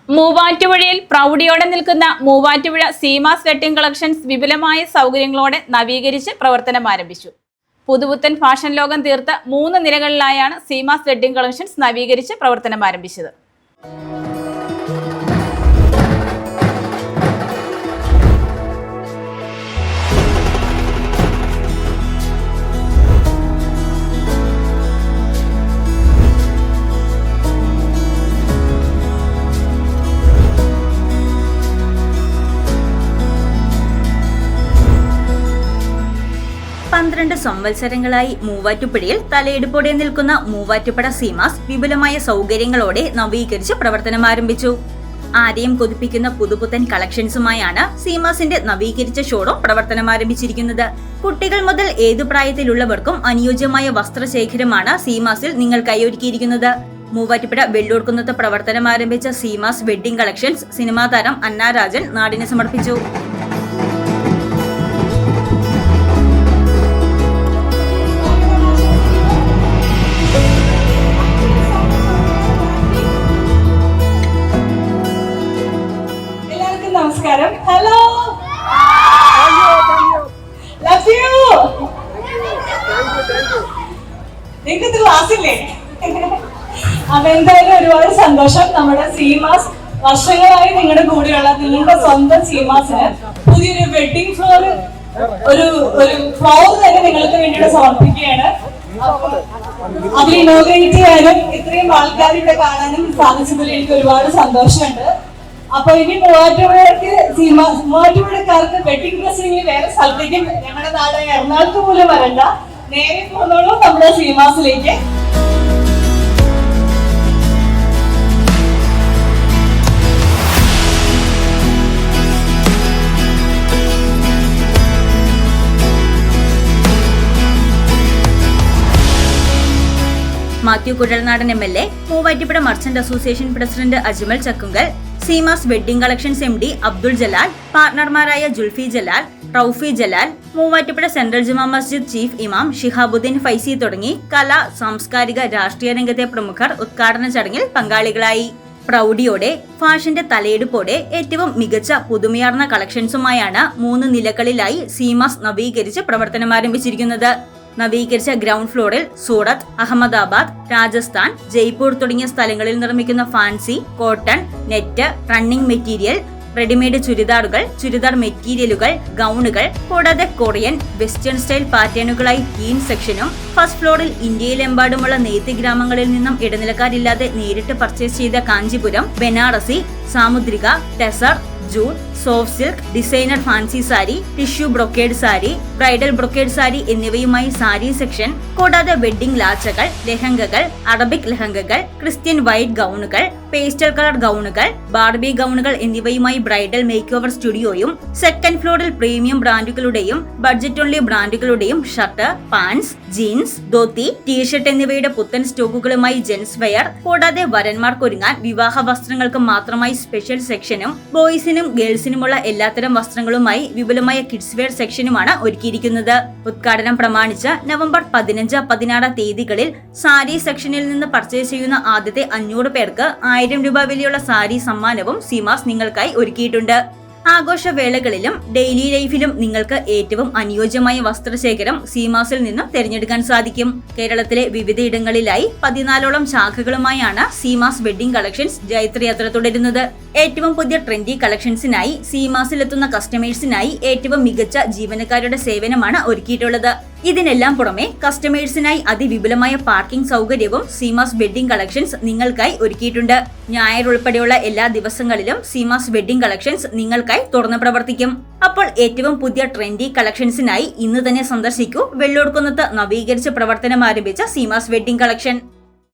മൂവാറ്റുപുഴയിൽ പ്രൗഢിയോടെ നിൽക്കുന്ന Muvattupuzha Seemas wedding collections വിപുലമായ സൗകര്യങ്ങളോടെ നവീകരിച്ച് പ്രവർത്തനം ആരംഭിച്ചു. പുതുപുത്തൻ ഫാഷൻ ലോകം തീർത്ത 3 നിലകളിലായാണ് സീമാസ് വെഡ്ഡിംഗ് കളക്ഷൻസ് നവീകരിച്ച് പ്രവർത്തനം ആരംഭിച്ചത്. സംവത്സരങ്ങളായി മൂവാറ്റുപുഴയിൽ തലയെടുപ്പോടെ നിൽക്കുന്ന മൂവാറ്റുപുഴ സീമാസ് വിപുലമായ സൗകര്യങ്ങളോടെ നവീകരിച്ച് പ്രവർത്തനം ആരംഭിച്ചു. ആരെയും കൊതിപ്പിക്കുന്ന പുതുപുത്തൻ കളക്ഷൻസുമായാണ് സീമാസിന്റെ നവീകരിച്ച ഷോറൂം പ്രവർത്തനം ആരംഭിച്ചിരിക്കുന്നത്. കുട്ടികൾ മുതൽ ഏതു പ്രായത്തിലുള്ളവർക്കും അനുയോജ്യമായ വസ്ത്രശേഖരമാണ് സീമാസിൽ നിങ്ങൾക്കായി ഒരുക്കിയിരിക്കുന്നത്. മൂവാറ്റുപുഴ വെള്ളൂർക്കുന്നത്ത് പ്രവർത്തനം ആരംഭിച്ച സീമാസ് വെഡ്ഡിംഗ് കളക്ഷൻസ് സിനിമാ താരം അന്ന രാജൻ നാടിന് സമർപ്പിച്ചു. നമസ്കാരം. Hello, love you. നിങ്ങൾക്ക് ക്ലാസ്സില്ലേ? അപ്പൊ എന്തായാലും ഒരുപാട് സന്തോഷം. നമ്മുടെ സീമാസ് വർഷങ്ങളായി നിങ്ങളുടെ കൂടെയുള്ള നിങ്ങളുടെ സ്വന്തം സീമാസിന് പുതിയൊരു വെഡിങ് ഫ്ലോർ ഒരു ഫ്ലോർ തന്നെ നിങ്ങൾക്ക് വേണ്ടിയിട്ട് സമർപ്പിക്കുകയാണ്. അത് ഇനോഗ്രേറ്റ് ചെയ്യാനും ഇത്രയും ആൾക്കാർ ഇവിടെ കാണാനും സാധിച്ചതിൽ എനിക്ക് ഒരുപാട് സന്തോഷമുണ്ട്. അപ്പൊ ഇനി മൂവാറ്റുപുഴക്കാർക്ക് വെഡിങ് ഡ്രസ്സിംഗ് വേറെ സ്ഥലത്തേക്ക് ഞങ്ങളുടെ നാട് എറണാകുളത്ത് പോലും വരണ്ട, നേരെ പോകുന്നോളൂ നമ്മുടെ സീമാസിലേക്ക്. Mathew Kuzhalnadan MLA, Muvattupuzha merchant association president Ajmal Chakkungal, Seemas wedding collections MD Abdul Jalal, പാർട്ണർമാരായ ജുൽഫി ജലാൽ, റൌഫി ജലാൽ, മൂവാറ്റുപുഴ സെൻട്രൽ ജുമാ മസ്ജിദ് ചീഫ് ഇമാം ഷിഹാബുദ്ദീൻ ഫൈസി തുടങ്ങി കലാ, സാംസ്കാരിക, രാഷ്ട്രീയ രംഗത്തെ പ്രമുഖർ ഉദ്ഘാടന ചടങ്ങിൽ പങ്കാളികളായി. പ്രൗഢിയോടെ ഫാഷന്റെ തലയെടുപ്പോടെ ഏറ്റവും മികച്ച പുതുമയാർന്ന കളക്ഷൻസുമായാണ് 3 നിലകളിലായി സീമാസ് നവീകരിച്ച് പ്രവർത്തനം ആരംഭിച്ചിരിക്കുന്നത്. നവീകരിച്ച ഗ്രൗണ്ട് ഫ്ലോറിൽ സൂറത്ത്, അഹമ്മദാബാദ്, രാജസ്ഥാൻ, ജയ്പൂർ തുടങ്ങിയ സ്ഥലങ്ങളിൽ നിർമ്മിക്കുന്ന fancy, cotton, net, running material, readymade ചുരിദാറുകൾ, ചുരിദാർ മെറ്റീരിയലുകൾ, ഗൗണുകൾ കൂടാതെ കൊറിയൻ, വെസ്റ്റേൺ സ്റ്റൈൽ പാറ്റേണുകളായി ടീൻ സെക്ഷനും ഫസ്റ്റ് ഫ്ലോറിൽ ഇന്ത്യയിലെമ്പാടുമുള്ള നെയ്ത്ത് ഗ്രാമങ്ങളിൽ നിന്നും ഇടനിലക്കാരില്ലാതെ നേരിട്ട് പർച്ചേസ് ചെയ്ത Kanchipuram, Banarasi, Samudrika, tussar, jute, soft silk, designer fancy sari, tissue brocade sari, bridal brocade sari എന്നിവയുമായി സാരി സെക്ഷൻ, കൂടാതെ വെഡ്ഡിംഗ് ലാച്ചകൾ, ലെഹങ്കകൾ, അറബിക് ലെഹങ്കകൾ, ക്രിസ്ത്യൻ വൈറ്റ് ഗൗണുകൾ, പേസ്റ്റൽ കളർ ഗൗണുകൾ, ബാർബി ഗൗണുകൾ എന്നിവയുമായി ബ്രൈഡൽ മേക്ക് ഓവർ സ്റ്റുഡിയോയും സെക്കൻഡ് ഫ്ലോറിൽ പ്രീമിയം ബ്രാൻഡുകളുടെയും ബഡ്ജറ്റ് ഓൺലി ബ്രാൻഡുകളുടെയും shirt, pants, jeans, dhoti, T shirt എന്നിവയുടെ പുത്തൻ സ്റ്റോക്കുകളുമായി ജെൻസ് വെയർ, കൂടാതെ വരന്മാർക്കൊരുങ്ങാൻ വിവാഹ വസ്ത്രങ്ങൾക്ക് മാത്രമായി സ്പെഷ്യൽ സെക്ഷനും ബോയ്സിനും ഗേൾസിനുമുള്ള എല്ലാത്തരം വസ്ത്രങ്ങളുമായി വിപുലമായ കിഡ്സ് വെയർ സെക്ഷനുമാണ് ഒരുക്കിയിരിക്കുന്നത്. ഉദ്ഘാടനം പ്രമാണിച്ച് നവംബർ 15, 16 തീയതികളിൽ സാരി സെക്ഷനിൽ നിന്ന് പർച്ചേസ് ചെയ്യുന്ന ആദ്യത്തെ 500 പേർക്ക് 1000 രൂപ വിലയുള്ള സാരി സമ്മാനവും സീമാസ് നിങ്ങൾക്കായി ഒരുക്കിയിട്ടുണ്ട്. ആഘോഷവേളകളിലും ഡെയിലി ലൈഫിലും നിങ്ങൾക്ക് ഏറ്റവും അനുയോജ്യമായ വസ്ത്രശേഖരം സീമാസിൽ നിന്നും തിരഞ്ഞെടുക്കാൻ സാധിക്കും. കേരളത്തിലെ വിവിധയിടങ്ങളിലായി 14ഓളം ശാഖകളുമായാണ് സീമാസ് വെഡ്ഡിംഗ് കളക്ഷൻസ് ജൈത്രയാത്ര തുടരുന്നത്. ഏറ്റവും പുതിയ ട്രെൻഡി കളക്ഷൻസിനായി സീമാസിലെത്തുന്ന കസ്റ്റമേഴ്സിനായി ഏറ്റവും മികച്ച ജീവനക്കാരുടെ സേവനമാണ് ഒരുക്കിയിട്ടുള്ളത്. ഇതിനെല്ലാം പുറമെ കസ്റ്റമേഴ്സിനായി അതിവിപുലമായ പാർക്കിംഗ് സൗകര്യവും സീമാസ് വെഡ്ഡിംഗ് കളക്ഷൻസ് നിങ്ങൾക്കായി ഒരുക്കിയിട്ടുണ്ട്. ഞായർ ഉൾപ്പെടെയുള്ള എല്ലാ ദിവസങ്ങളിലും സീമാസ് വെഡ്ഡിംഗ് കളക്ഷൻസ് നിങ്ങൾക്കായി തുറന്നു പ്രവർത്തിക്കും. അപ്പോൾ ഏറ്റവും പുതിയ ട്രെൻഡി കളക്ഷൻസിനായി ഇന്ന് തന്നെ സന്ദർശിക്കൂ വെള്ളൂർക്കുന്നത്ത് നവീകരിച്ച് പ്രവർത്തനം ആരംഭിച്ച സീമാസ് വെഡ്ഡിംഗ് കളക്ഷൻ.